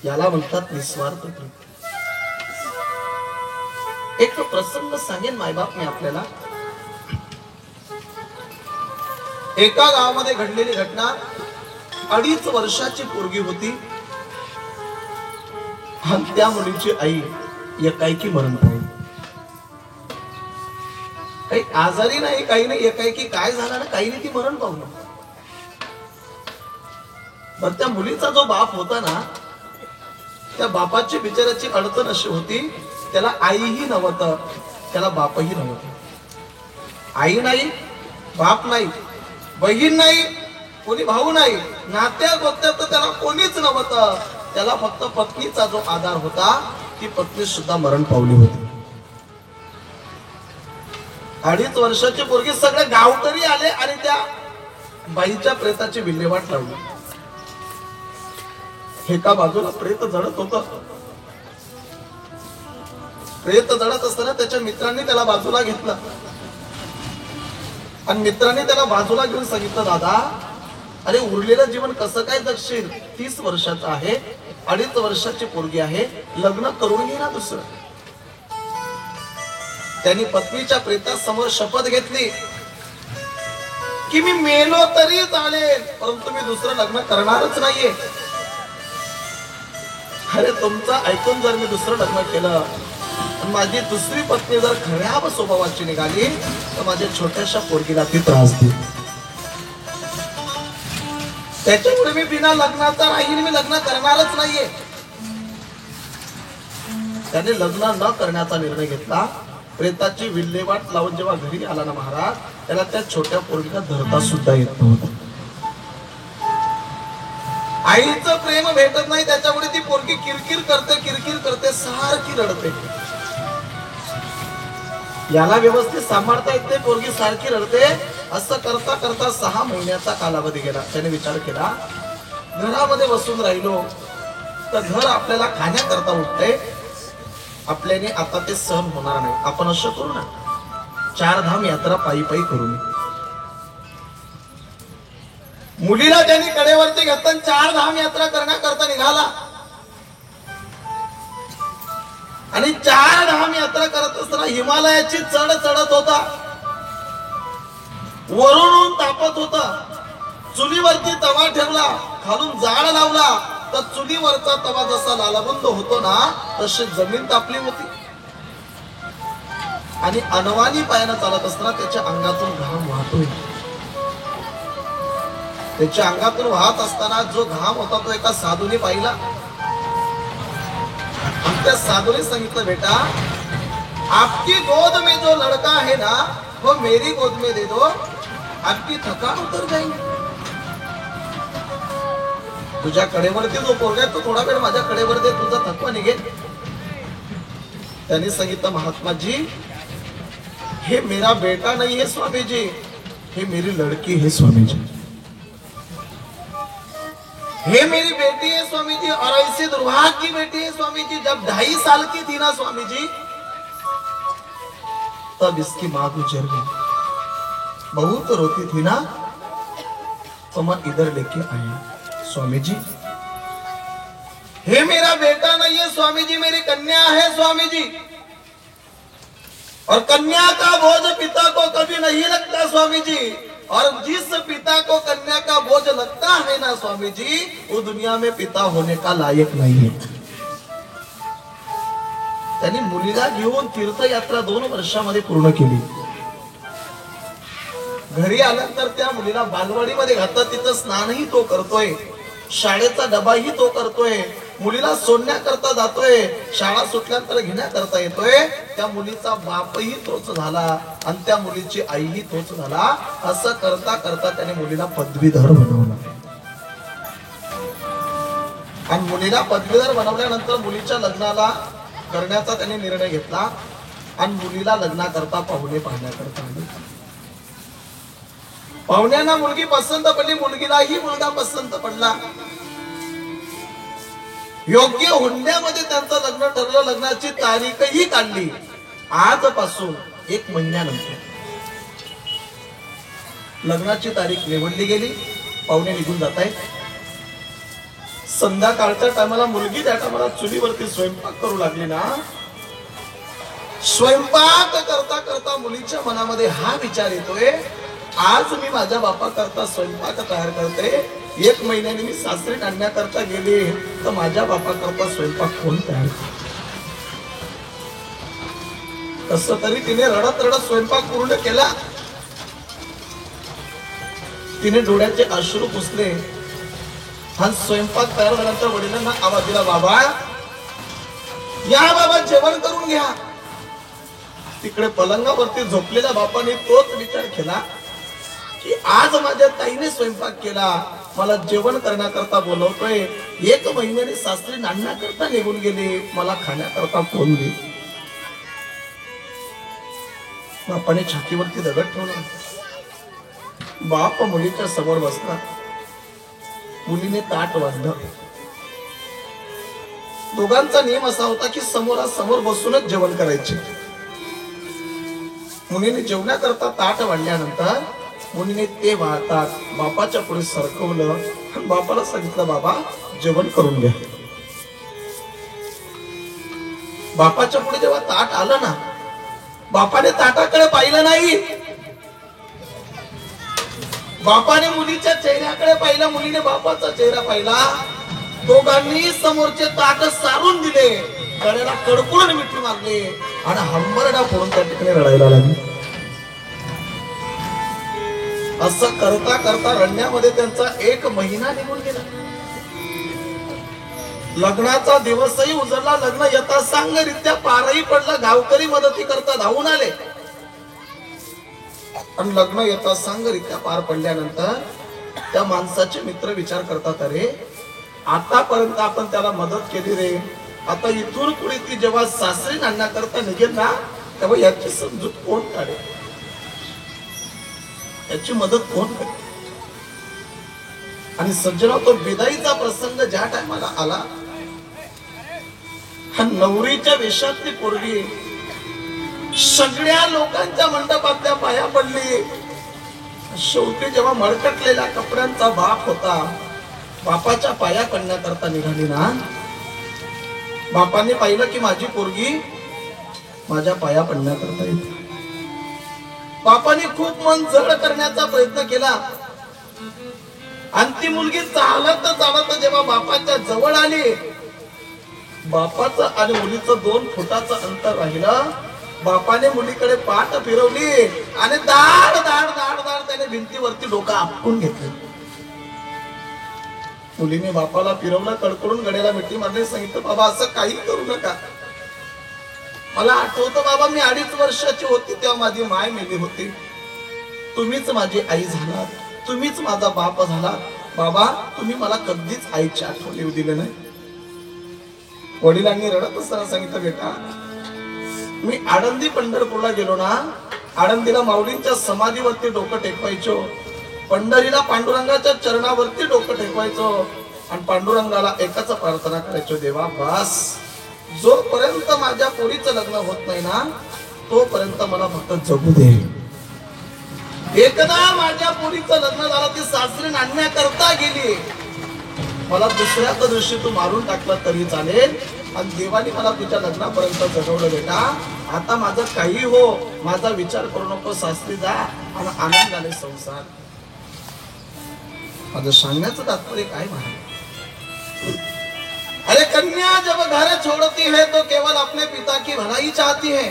याला म्हणतात निस्वार्थ प्रेम. एक प्रसंग सांगेन मायबाप मी आपल्याला. एका गावामध्ये घडलेली घटना. 2.5 वर्षाची पोरगी होती आणि त्या मुलीची आई एकाएकी मरण पावली. काही आजारी नाही, काही नाही, एकाएकी काय झालं ना, काही नाही, ती मरण पावली. पण त्या मुलीचा जो बाप होता ना, त्या बापाची बिचाराची अडचण अशी होती, त्याला आईही नव्हतं, त्याला बापही नव्हतं. आई नाही, बाप नाही, बहीण नाही, कोणी भाऊ नाही, नात्या गोत्यात त्याला कोणीच नव्हतं. त्याला फक्त पत्नीचा जो आधार होता, ती पत्नी सुद्धा मरण पावली होती. 2.5 वर्षाची पोरगी. सगळे गावकरी आले आणि त्या बाईच्या प्रेताची विल्हेवाट लावली. एका बाजूला प्रेत जळत होत. प्रेत जळत असताना त्याच्या मित्रांनी त्याला बाजूला घेतलं आणि मित्रांनी त्याला बाजूला घेऊन सांगितलं, दादा अरे उरलेलं जीवन कसं काय जगशील? 30 वर्षाचा आहे, 2.5 वर्षाची पोरगी आहे, लग्न करून घे ना दुसरं. त्यांनी पत्नीच्या प्रेतासमोर शपथ घेतली की मी मेलो तरी चालेल, परंतु मी दुसरं लग्न करणारच नाहीये. अरे तुमचं ऐकून जर मी दुसरं लग्न केलं, माझी दुसरी पत्नी जर खराब स्वभावाची निघाली, तर माझ्या छोट्याशा पोरगीला ती त्रास देईल. त्याच्यामुळे मी बिना लग्नाचा राहील, मी लग्न करणारच नाहीये. त्याने लग्न न करण्याचा निर्णय घेतला. प्रेताची विल्हेवाट लावून जेव्हा घरी आला ना महाराज, त्याला त्या छोट्या पोरगीला धरता सुद्धा येत नव्हतं. आईचं प्रेम भेटत नाही, त्याच्यामुळे ती पोरगी किरकिर करते, सारखी रडते. याला व्यवस्थित सांभाळता येत नाही, पोरगी सारखी रडते. असं करता करता 6 महिन्याचा कालावधी गेला. त्याने विचार केला, घरामध्ये बसून राहिलो तर घर आपल्याला खाण्याकरता उठते, आपल्याने आता ते सहन होणार नाही. आपण असं करू ना, 4 धाम यात्रा पायी पायी करू. मुलीला त्यांनी कडेवरती घेतलं, 4 धाम यात्रा करण्याकरता निघाला आणि 4 धाम यात्रा करत असताना हिमालयाची चढ चढत होता. वरून तापत होता. चुलीवरती तवा ठेवला, खालून जाळ लावला, तर चुलीवरचा तवा जसा लालबुंद होतो ना, तशी जमीन तापली होती. आणि अनवाणी पायानं चालत असताना त्याच्या अंगातून घाम वाहतोय. त्याच्या अंगातून वाहत असताना जो घाम होता तो एका साधूने पाहिला. त्या साधूने सांगितलं, बेटा आपकी गोद में जो लड़का है ना, वो मेरी गोद में दे दो, आपकी थकान उतर जाएगी. तुझ्या कडेवरती जो पोरगा आहे तो थोडा वेळ माझ्या कडेवर दे, तुझा थकवा निघेल. त्यांनी सांगितलं, महात्माजी हे मेरा बेटा नहीं है स्वामी जी, हे मेरी लड़की है स्वामी जी, हे मेरी बेटी है स्वामी जी, और ऐसी दुर्भाग्य की बेटी है स्वामी जी. जब 2.5 साल की थी ना स्वामी जी, तब इसकी माँ गुजर गई. बहुत रोती थी ना, तो मैं इधर लेके आया स्वामी जी. हे मेरा बेटा नहीं है स्वामी जी, मेरी कन्या है स्वामी जी, और कन्या का बोझ पिता को कभी नहीं लगता स्वामी जी, और जिस पिता को कन्या का बोझ लगता है ना स्वामी जी, वो दुनिया में पिता होने का लायक नहीं है. त्यांनी मुलीला घेऊन तीर्थयात्रा 2 वर्षामध्ये पूर्ण केली. घरी आल्यानंतर त्या मुलीला बालवाडीमध्ये घातलं. तिथं स्नानही तो करतोय, शाळेचा डबाही तो करतोय, मुलीला सोडण्याकरता जातोय, शाळा सुटल्यानंतर घेण्याकरता येतोय. त्या मुलीचा बापही तोच झाला आणि त्या मुलीची आईही तोच झाला. असं करता करता त्याने मुलीला पदवीधर बनवलं. आणि मुलीला पदवीधर बनवल्यानंतर मुलीच्या लग्नाला करण्याचा त्याने निर्णय घेतला आणि मुलीला लग्नाकरता पाहुणे पाहण्याकरता आले. पाहुण्यांना मुलगी पसंत पडली, मुलगीलाही मुलगा पसंत पडला. योग्य हुंड्यामध्ये त्यांचं लग्न ठरलं. लग्नाची तारीखही काढली. आजपासून 1 महिन्यानंतर लग्नाची तारीख निवडली गेली. पाहुणे निघून जात आहेत. संध्याकाळच्या टायमाला मुलगी त्या टायमाला चुलीवरती स्वयंपाक करू लागली ना, स्वयंपाक करता करता मुलीच्या मनामध्ये हा विचार येतोय, आज मी माझ्या बापा करता स्वयंपाक तयार करते, 1 महिन्याने मी सासरी आणण्याकरता गेले तर माझ्या बापा करता स्वयंपाक कोण तयार करते? कस तरी तिने रडत रडत स्वयंपाक पूर्ण केला. तिने डोळ्याचे अश्रू पुसले. हा स्वयंपाक तयार झाल्यानंतर वडिलांना आवाज दिला, बाबा या, बाबा जेवण करून घ्या. तिकडे पलंगावरती झोपलेल्या बापाने तोच विचार केला की आज माझ्या ताईने स्वयंपाक केला, मला जेवण करण्याकरता बोलवतोय, 1 महिन्याने सासरी नांदण्याकरता निघून गेले, मला खाण्याकरता कोण दे? बापाने छातीवरती दगड ठेवला. बाप मुलीच्या समोर बसला. मुलीने ताट वाढलं. दोघांचा नियम असा होता की समोरासमोर बसूनच जेवण करायचे. मुलीने जेवण्याकरता ताट वाढल्यानंतर मुलीने ते वाहतात बापाच्या पुढे सरकवलं आणि बापाला सांगितलं, बाबा जेवण करून घ्या. बापाच्या पुढे जेव्हा ताट आलं ना, बापाने ताटाकडे पाहिलं नाही. बापाने मुलीच्या चेहऱ्याकडे पाहिलं, मुलीने बापाचा चेहरा पाहिला. दोघांनी समोरचे ताट सारून दिले, गळ्याला कडकडून मिठी मारले आणि हंबरडा फोडून त्या ठिकाणी रडायला लागले. असं करता करता रडण्यामध्ये त्यांचा 1 महिना निघून गेला. लग्नाचा दिवसही उजळला. लग्न यथासांगरित्या पारही पडला. गावकरी मदती करता धावून आले. आणि लग्न यथासांगरित्या पार पडल्यानंतर त्या माणसाचे मित्र विचार करतात, अरे आतापर्यंत आपण त्याला मदत केली रे, आता इथून पुढे ती जेव्हा सासरी आणण्याकरता निघेल ना, तेव्हा याची समजूत कोण काढेल, याची मदत कोण करेल? आणि सज्जना, तो विदाईचा प्रसंग ज्या टायमाला आला, हा नवरीच्या वेशातली पोरगी सगळ्या लोकांच्या मंडपातल्या पाया पडली. शेवटी जेव्हा मळकटलेल्या कपड्यांचा बाप होता, बापाच्या पाया पडण्याकरता निघाली ना, बापाने पाहिलं की माझी पोरगी माझ्या पाया पडण्याकरता येते. बापाने खूप मन जड करण्याचा प्रयत्न केला आणि ती मुलगी चालत चालत जेव्हा बापाच्या जवळ आली, बापाचं आणि मुलीचं 2 फुटाचं अंतर राहिलं. बापाने मुलीकडे पाठ फिरवली आणि दाड दाड दाड दाड त्याने भिंतीवरती डोकं आपटून घेतलं. मुलीने बापाला फिरवलं, कडकडून गड्याला मिठी मारली, सांगितलं, बाबा असं काही करू नका. मला आठवतं बाबा, मी 2.5 वर्षाची होती तेव्हा माझी माय मेली होती. तुम्हीच माझी आई झालात, तुम्हीच माझा बाप झालात. बाबा तुम्ही मला कधीच आईची आठवण येऊ दिली नाही. वडिलांनी रडत असताना सांगितलं, बेटा मी आळंदी पंढरपूरला गेलो ना, आळंदीला माऊलींच्या समाधीवरती डोकं टेकवायचो, पंढरीला पांडुरंगाच्या चरणावरती डोकं टेकवायचो आणि पांडुरंगाला एकच प्रार्थना करायचो, देवा बस जोपर्यंत माझ्या पोरीचं लग्न होत नाही ना, तोपर्यंत मला फक्त जगू दे. एकदा माझ्या पोरीचं लग्न झालं, ती सासरी आणण्याकरता गेली, मला दुसऱ्याच दिवशी तू मारून टाकला तरी चालेल, आणि देवाने मला तुझ्या लग्नापर्यंत जगवलं. बेटा आता माझं काही हो, माझा विचार करू नको, सासरी जा आणि आनंदाने संसार. माझं सांगण्याचं तात्पर्य काय महाराज? अरे कन्या जब घर छोड़ती है तो केवल अपने पिता की भलाई चाहती है.